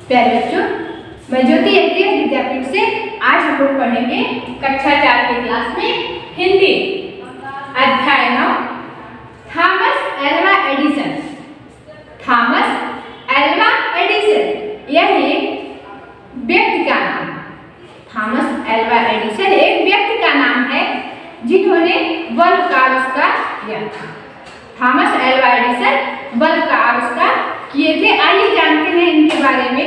प्यारे बच्चों, मैं ज्योति एचडीएस विद्यापीठ से आज हम लोग पढ़ेंगे कक्षा 4 की क्लास में हिंदी अध्याय 9 Thomas Alva Edison. Thomas Alva Edison यह एक व्यक्ति का नाम है। थॉमस एल्वा एडिसन एक व्यक्ति का नाम है जिन्होंने बल्ब का आविष्कार किया था। थॉमस एल्वा एडिसन बल्ब का आविष्कार किए थे। आइए जानते हैं इनके बारे में।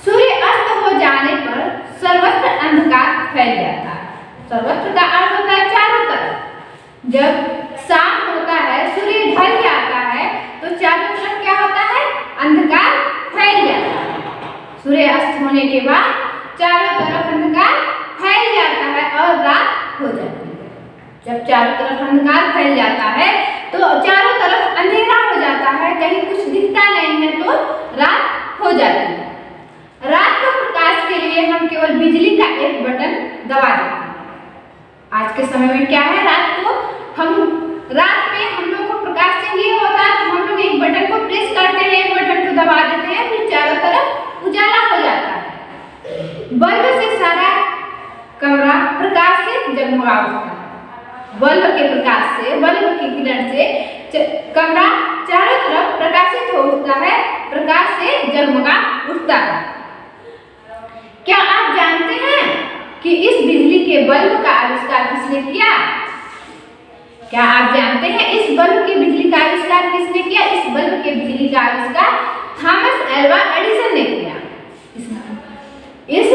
सूर्य अस्त हो जाने पर सर्वत्र अंधकार फैल जाता है। सर्वत्र का अर्थ होता है चारों तरफ। जब शाम होता है, सूर्य ढल जाता है, तो चारों तरफ क्या होता है? अंधकार फैल जाता है। सूर्य अस्त होने के बाद चारों तरफ अंधकार फैल जाता है और रात हो जाती है। जब चारों तरफ अंधकार फैल जाता है तो चारों तरफ अंधेरा हो जाता है, कहीं कुछ दिखता नहीं है, तो रात हो जाती है। रात को प्रकाश के लिए हम केवल बिजली का एक बटन दबा देते हैं। आज के समय में क्या है, रात में हम लोगों को प्रकाश चाहिए होता है, तो हम लोग एक बटन को प्रेस करते हैं, एक बटन को दबा देते हैं, फिर चारों तरफ उजाला हो जाता है। बल्ब से सारा कमरा प्रकाश से जगमगा उठता है। बल्ब के प्रकाश से, बल्ब की किरण से कमरा चारों तरफ प्रकाशित हो उठता है, प्रकाश से जगमगा उठता है। क्या आप जानते हैं कि इस बिजली के बल्ब का आविष्कार किसने किया? क्या आप जानते हैं इस बल्ब के बिजली का आविष्कार किसने किया? इस बल्ब के बिजली का आविष्कार थॉमस एल्वा एडिसन ने किया। इस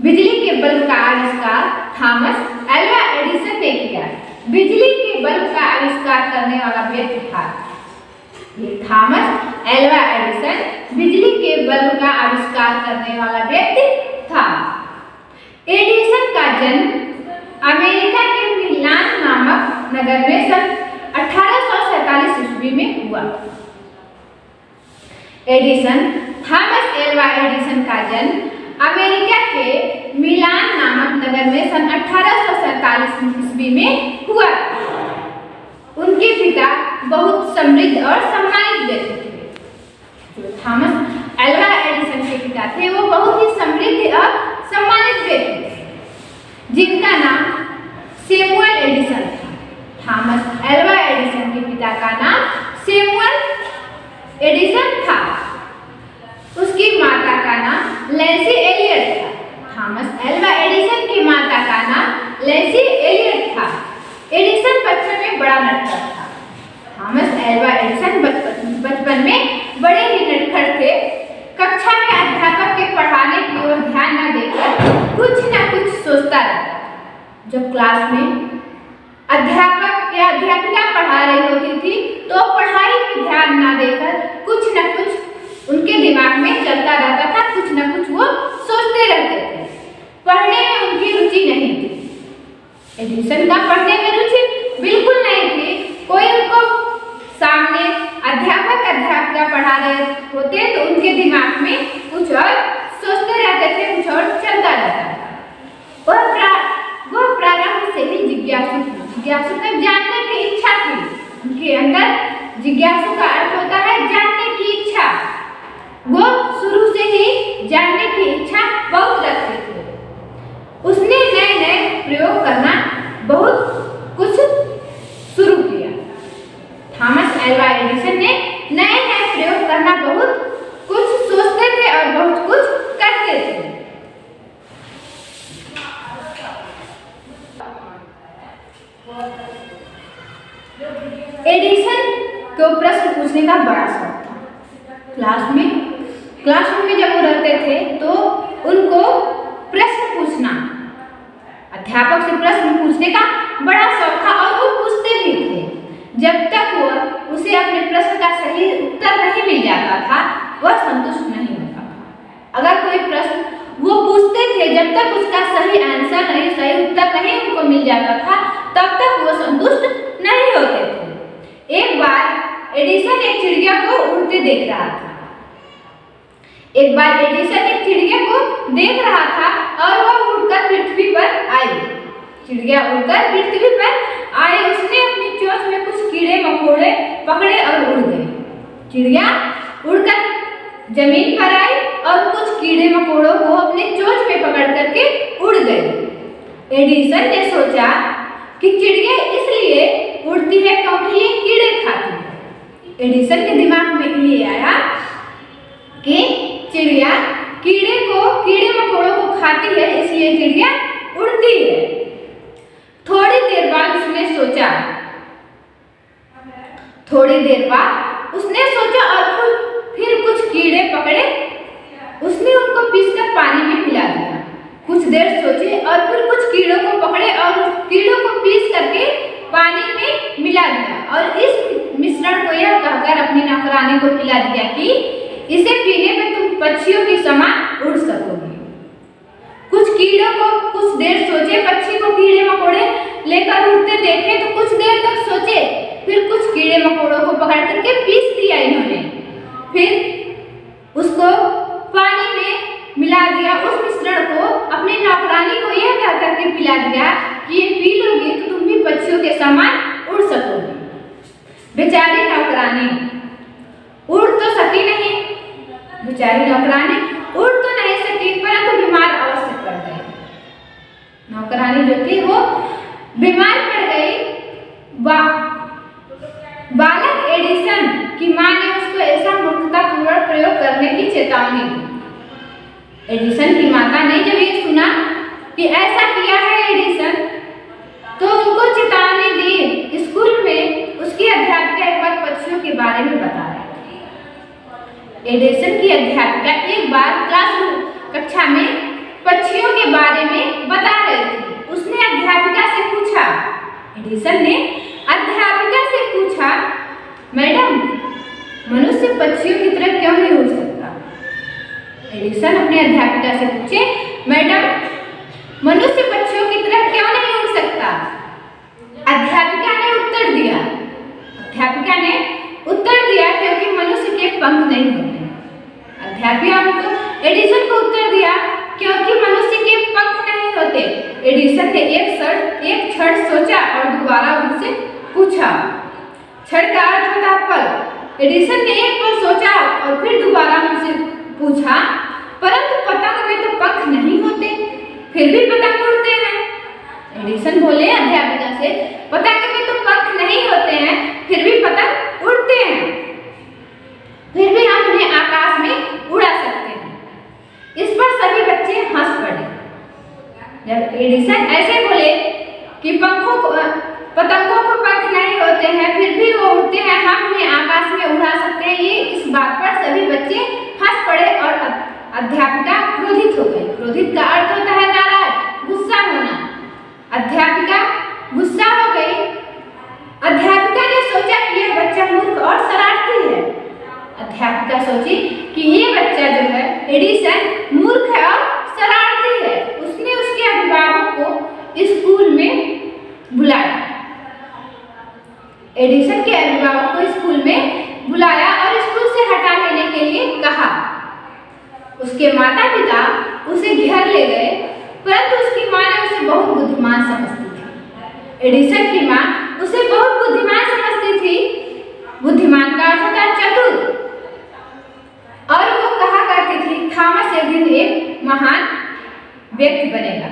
बिजली के बल्ब का आविष्कार थॉमस एल्वा एडिसन ने किया। बिजली के बल्ब का आविष्कार करने वाला व्यक्ति था ये थॉमस एल्वा एडिसन। बिजली के बल्ब का आविष्कार करने वाला व्यक्ति था। एडिसन का जन्म अमेरिका के मिलान नामक नगर में सन 1847 ईस्वी में हुआ। एडिसन, थॉमस एल्वा एडिसन का जन्म अमेरिका के मिलान नामक नगर में सन 1847 ईस्वी में हुआ। उनके पिता बहुत समृद्ध और सम्मानित व्यक्ति थे। जो थॉमस एल्वा एडिसन के पिता थे वो बहुत ही समृद्ध और सम्मानित व्यक्ति थे, जिनका नाम सैमुअल एडिसन था। थॉमस एल्वा एडिसन के पिता का नाम सैमुअल एडिसन था। उसकी माता का नाम लैसी एलियट था। थॉमस एल्वा एडिसन की माता का नाम लैसी एलियट था। एडिसन बचपन में बड़ा नटखट था। थॉमस एल्वा एडिसन बचपन में बड़े ही नटखट थे। कक्षा में अध्यापक के पढ़ाने की ओर ध्यान न देकर कुछ न कुछ सोचता रहता। जब क्लास में अध्यापक या अध्यापिका पढ़ा रही होती थी तो पढ़ाई में ध्यान न देकर कुछ न कुछ उनके दिमाग में चलता रहता था। कुछ न कुछ वो सोचते रहते थे। पढ़ने में उनकी रुचि नहीं थी। एडिसन का पढ़ने में रुचि बिल्कुल नहीं थी। कोई उनको सामने अध्यापक अध्यापिका पढ़ा रहे होते तो उनके दिमाग में कुछ और सोचते रहते थे, कुछ और चलता रहता था। वो प्रारंभ से ही जिज्ञासु तक जानने की इच्छा थी। उनके अंदर जिज्ञासु का अर्थ होता है जानने की इच्छा। वो शुरू से ही जानने की इच्छा बहुत रखते थे। उसने नए नए प्रयोग करना बहुत कुछ शुरू किया। थॉमस एल्वा एडिसन ने नए नए प्रयोग करना बहुत कुछ सोचते थे और बहुत कुछ करते थे। एडिसन को प्रश्न पूछने का बड़ा शौक था। क्लासरूम में जब वो रहते थे तो उनको प्रश्न पूछना, अध्यापक से प्रश्न पूछने का बड़ा शौक था और वो पूछते भी थे। जब तक वो उसे अपने प्रश्न का सही उत्तर नहीं मिल जाता था वह संतुष्ट नहीं होता था। अगर कोई प्रश्न वो पूछते थे, जब तक उसका सही आंसर नहीं, सही उत्तर नहीं उनको मिल जाता था, तब तक वो संतुष्ट नहीं होते थे। एक बार एडिसन एक चिड़िया को उड़ते देख रहा था। और वह उड़कर पृथ्वी पर आई। चिड़िया उड़कर पृथ्वी पर आए उसने अपनी चोंच में कुछ कीड़े मकोड़े पकड़े और उड़ गए। चिड़िया उड़कर जमीन पर आई और कुछ कीड़े मकोड़ों को अपने चोंच में पकड़ करके उड़ गई। एडिसन ने सोचा कि चिड़िया इसलिए उड़ती है क्योंकि ये कीड़े खाती है। एडिसन के दिमाग में ये आया कि चिड़िया कीड़े मकोड़ों को खाती है, इसलिए चिड़िया उड़ती है। थोड़ी देर बाद उसने सोचा और फिर कुछ कीड़े पकड़े, उसने उनको पीसकर पानी में मिला दिया। कुछ देर सोचे और फिर कुछ कीड़ों को पकड़े और कीड़ों को पीस करके पानी में मिला दिया और इस मिश्रण को यह कहकर अपनी नौकरानी को पिला दिया कि इसे पीने में तुम पक्षियों के समान उड़ सकोगे। कुछ देर सोचे, पक्षी को कीड़े मकोड़े लेकर उड़ते देखे तो कुछ देर तक सोचे, फिर कुछ कीड़े मकोड़ों को पकड़ करके पीस दिया इन्होंने, फिर उसको पानी में मिला दिया। उस मिश्रण को अपनी नौकरानी को यह कह करके पिला दिया कि ये पी लोगी तो तुम भी पक्षियों के समान उड़ सकोगी। बेचारी नौकरानी उड़ तो सकी नहीं, परंतु बीमार अवश्य पड़ गई। नौकरानी जो थी वो बीमार पड़ गई। बालक एडिसन की मां ने उसको ऐसा मूर्खतापूर्वक प्रयोग करने की चेतावनी दी। एडिसन की माता ने जब ये सुना कि ऐसा किया है एडिसन, तो उनको चेतावनी दी। स्कूल में उसकी अध्यापिका एक बार पक्षियों के बारे में बता रही थी। एडिसन की अध्यापिका एक बार क्लासरूम कक्षा में पक्षियों के बारे में बता रही थी। उसने अध्यापिका से पूछा, एडिसन ने अध्यापिका से पूछा, मैडम मनुष्य पक्षियों की तरह क्यों नहीं उड़ सकता? एडिसन अपने अध्यापिका से पूछे, मैडम मनुष्य पक्षियों की तरह क्यों नहीं उड़ सकता? अध्यापिका ने उत्तर दिया क्योंकि मनुष्य के पंख नहीं होते। अध्यापिका एडिसन को उत्तर दिया क्योंकि मनुष्य के पंख नहीं होते। एडिसन ने एक क्षण सोचा और दोबारा उनसे पूछा। क्षण का अर्थ होता पल। एडिसन ने एक पल सोचा और फिर दोबारा उनसे पूछा, परंतु पतंग में तो पंख नहीं होते, फिर भी पतंग उड़ते हैं। एडिसन बोले अध्यापिका से, पतंग में तो पंख नहीं होते हैं, फिर भी पतंग उड़ते हैं, फिर भी हम उन्हें आकाश में उड़ा सकते हैं। इस पर सभी बच्चे हंस पड़े। जब एडिसन ऐसे बोले कि पतंगों को पंख नहीं होते हैं, फिर भी वो उड़ते हैं, हम उन्हें आकाश में उड़ा सकते हैं, इस बात पर सभी बच्चे हंस पड़े और अध्यापिका क्रोधित हो गई। क्रोधित का अर्थ होता है नाराज, गुस्सा होना। अध्यापिका गुस्सा हो गई। अध्यापिका ने सोचा कि यह बच्चा मूर्ख और शरारती है। अध्यापिका सोची कि ये बच्चा जो है एडिसन मूर्ख है और शरारती है। उसने उसके अभिभावक को स्कूल में बुलाया। एडिसन के अभिभावक को स्कूल में बुलाया और स्कूल से हटा लेने के लिए कहा। उसके माता पिता उसे घर ले गए, परंतु उसकी मां ने उसे बहुत बुद्धिमान समझती थी। एडिसन की मां उसे बहुत बुद्धिमान समझती थी। बुद्धिमान का अर्थ होता है चतुर। और वो कहा करती थी, थॉमस एक दिन एक महान व्यक्ति बनेगा।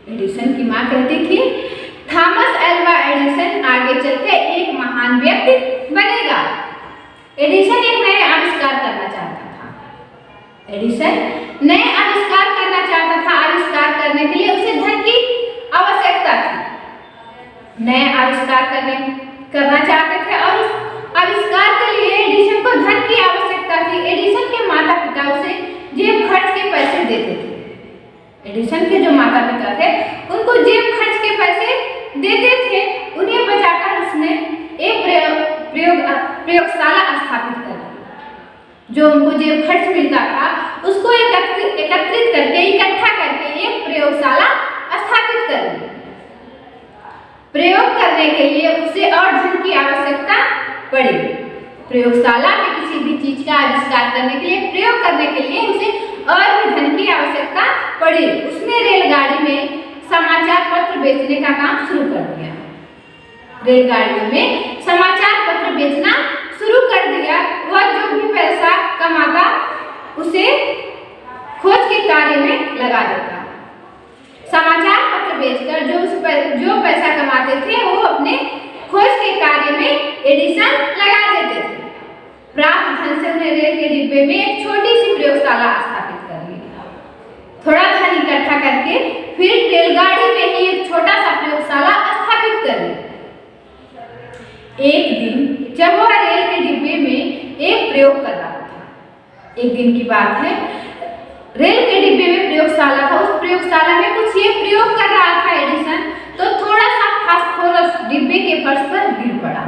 एडिसन की मां कहती थी, थॉमस एल्वा एडिसन आगे चलकर एक महान व्यक्ति बनेगा। एडिसन एक नए आविष्कार करना चाहता था। एडिसन नए आविष्कार करना चाहता था। आविष्कार करने के लिए उसे धन की आवश्यकता थी। नए आविष्कार करना चाहते थे और उस आविष्कार के लिए एडिसन को धन की आवश्यकता थी। एडिसन के माता पिता उसे जेब खर्च के पैसे देते थे। एडिसन के जो माता पिता थे उनको जेब खर्च के पैसे देते थे। उन्हें बचाकर उसने एक प्रयोगशाला स्थापित कर दी। जो उनको जेब खर्च मिलता था उसको एकत्रित करके इकट्ठा करके एक प्रयोगशाला स्थापित कर दी। प्रयोग करने के लिए उसे और धन की आवश्यकता पड़ी। प्रयोगशाला में किसी भी चीज का आविष्कार करने के लिए, प्रयोग करने के लिए उसे और भी धन की आवश्यकता पड़ी। उसने रेलगाड़ी में समाचार पत्र बेचने का काम शुरू कर दिया। रेलगाड़ियों में समाचार पत्र बेचना शुरू कर दिया। वह जो भी पैसा कमाता उसे खोज के कार्य में लगा देता। समाचार पत्र बेचकर जो पैसा कमाते थे वो अपने खोज के कार्य में एडिसन लगा देते थे। प्राप्त धन से उन्हें रेल के डिब्बे में एक छोटी सी प्रयोगशाला स्थापित कर ली। थोड़ा धन इकट्ठा करके फिर रेलगाड़ी में ही एक छोटा सा प्रयोगशाला स्थापित कर ली। एक दिन जब वह रेल के डिब्बे में एक प्रयोग कर रहा था, एक दिन की बात है, रेल के डिब्बे में प्रयोगशाला था। उस प्रयोगशाला में कुछ ये प्रयोग कर रहा था एडिसन, तो थोड़ा सा फास्फोरस डिब्बे के फर्श पर गिर पड़ा।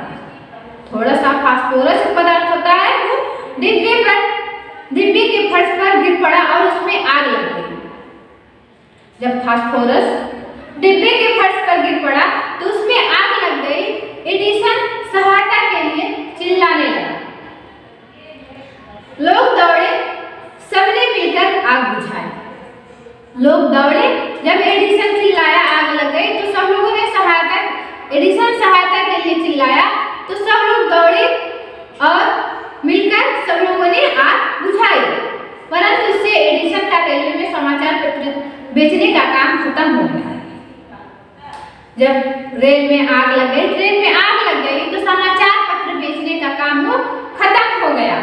थोड़ा सा फास्फोरस पदार्थ होता है वो डिब्बे के फर्श पर गिर पड़ा और उसमें आग लग गई। जब फास्फोरस डिब्बे के फर्श पर गिर पड़ा तो उसमें आग लग गई। एडिसन सहायता के लिए चिल्लाने लगा। लोग दौड़े, सबने मिलकर आग बुझाई। लोग दौड़े, जब एडिसन चिल्लाया आग लग गई तो सब लोगों ने एडिसन सहायता के लिए चिल्लाया तो सब लोग दौड़े और मिलकर सब लोगों ने आग बुझाई। परंतु इससे एडिसन का रेलवे में समाचार पत्र बेचने का काम खत्म हो गया। जब रेल में आग लग गई, ट्रेन में आग लग गई तो समाचार पत्र बेचने का काम वो खत्म हो गया।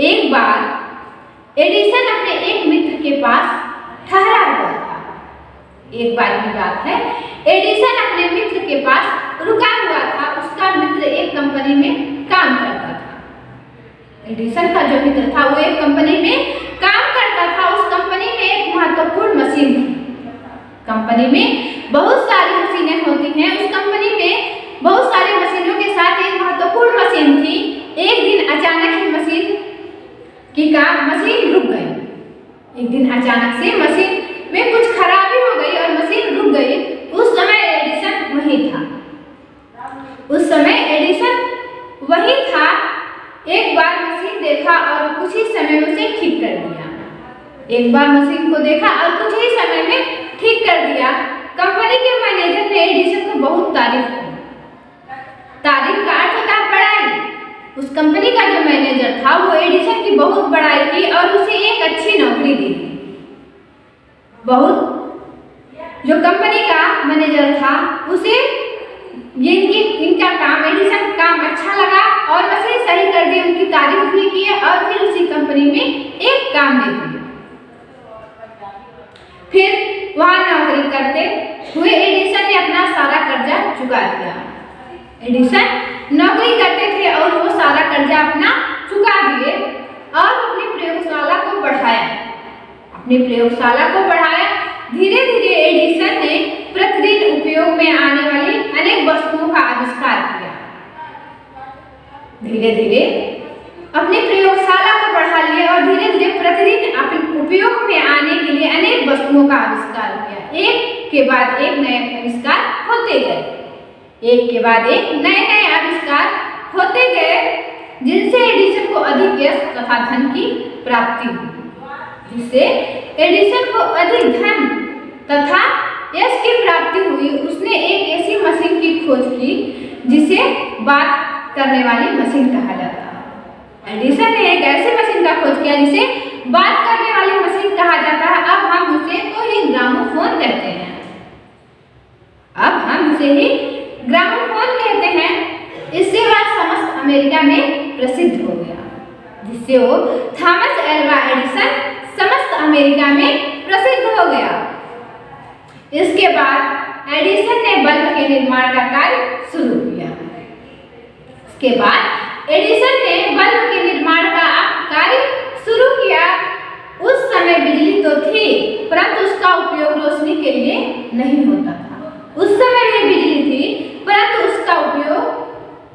एक बार एडिसन अपने एक मित्र के पास ठहरा हुआ था। एक बार की बात है, एडिसन अपने मित्र के पास रुका हुआ था। उसका मित्र एक कंपनी में काम करता था। एडिसन का जो मित्र था वो एक कंपनी में काम करता था। उस कंपनी में एक महत्वपूर्ण मशीन थी। कंपनी में बहुत सारी मशीनें होती हैं। उस कंपनी में बहुत सारी मशीनों के साथ एक महत्वपूर्ण मशीन थी। एक दिन अचानक ही मशीन रुक गई। एक दिन अचानक से मशीन में कुछ खराबी हो गई और मशीन रुक गई। उस समय एडिसन वहीं था। एक बार मशीन देखा और कुछ ही समय में उसे ठीक कर दिया। एक बार मशीन को देखा और कुछ ही समय में ठीक कर दिया। कंपनी के मैनेजर ने एडिसन को बहुत तारीफ की। तारीफ का अर्थ होता है बड़ाई। उस कंपनी का जो मैनेजर था वो एडिसन की बहुत बड़ाई की और उसे एक अच्छी नौकरी दी। जो कंपनी का मैनेजर था उसे इनका काम, एडिसन काम अच्छा लगा और मशीन सही कर दी। उनकी तारीफ भी की और फिर उसी कंपनी में एक काम दे दिया। फिर वहां नौकरी करते हुए एडिसन ने अपना सारा कर्जा चुका दिया। एडिसन नौकरी करते थे और वो सारा कर्जा अपना चुका दिए और अपनी प्रयोगशाला को बढ़ाया। धीरे धीरे एडिसन ने प्रतिदिन उपयोग में आने वाली अनेक वस्तुओं का आविष्कार किया। धीरे धीरे अपनी प्रयोगशाला को बढ़ा लिया और धीरे धीरे प्रतिदिन अपने उपयोग में आने के लिए अनेक वस्तुओं का आविष्कार किया। एक के बाद एक नए आविष्कार होते गए। एक के बाद एक नए आविष्कार होते गए, जिनसे एडिसन को अधिक यश तथा धन की प्राप्ति हुई। जिससे एडिसन को अधिक धन तथा यश की प्राप्ति हुई। उसने एक ऐसी मशीन की खोज की जिसे बात करने वाली मशीन कहा जाता है। एडिसन ने एक ऐसी मशीन का खोज किया जिसे बात करने वाली मशीन कहा जाता है। अब हम उसे तो ही ग्रामोफोन कहते हैं। इससे वह समस्त अमेरिका में प्रसिद्ध हो गया। जिससे वो थॉमस एल्वा एडिसन समस्त अमेरिका में प्रसिद्ध हो गया। इसके बाद एडिसन ने बल्ब के निर्माण का कार्य शुरू किया। उस समय बिजली तो थी परंतु उसका उपयोग रोशनी के लिए नहीं होता था। उस समय भी बिजली थी परंतु उसका उपयोग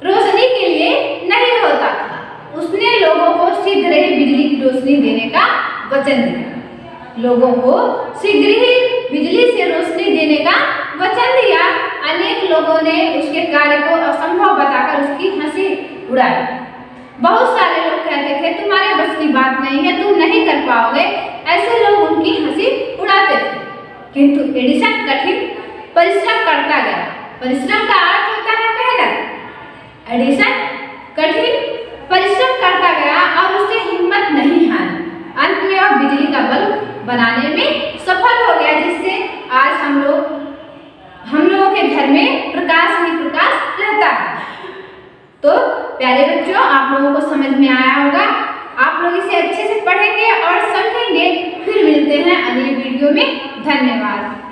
रोशनी के लिए नहीं होता था। उसने लोगों को शीघ्र ही बिजली की रोशनी देने का वचन दिया। बिजली से रोशनी देने का वचन दिया। अनेक लोगों ने उसके कार्य को असंभव बताकर उसकी हंसी उड़ाई। बहुत सारे लोग कहते थे तुम्हारे बस की बात नहीं है, तुम नहीं कर पाओगे। ऐसे लोग उनकी हंसी उड़ाते थे। किंतु एडिसन कठिन परिश्रम करता गया परिश्रम का अर्थ होता है मेहनत। एडिसन कठिन परिश्रम करता गया और उसे हिम्मत नहीं हारी। अंत में वह बिजली का बल्ब बनाने में सफल हो गया, जिससे आज हम लोगों के घर में प्रकाश ही प्रकाश रहता है। तो प्यारे बच्चों, आप लोगों को समझ में आया होगा। आप लोग इसे अच्छे से पढ़ेंगे और समझेंगे। फिर मिलते हैं अगले वीडियो में। धन्यवाद।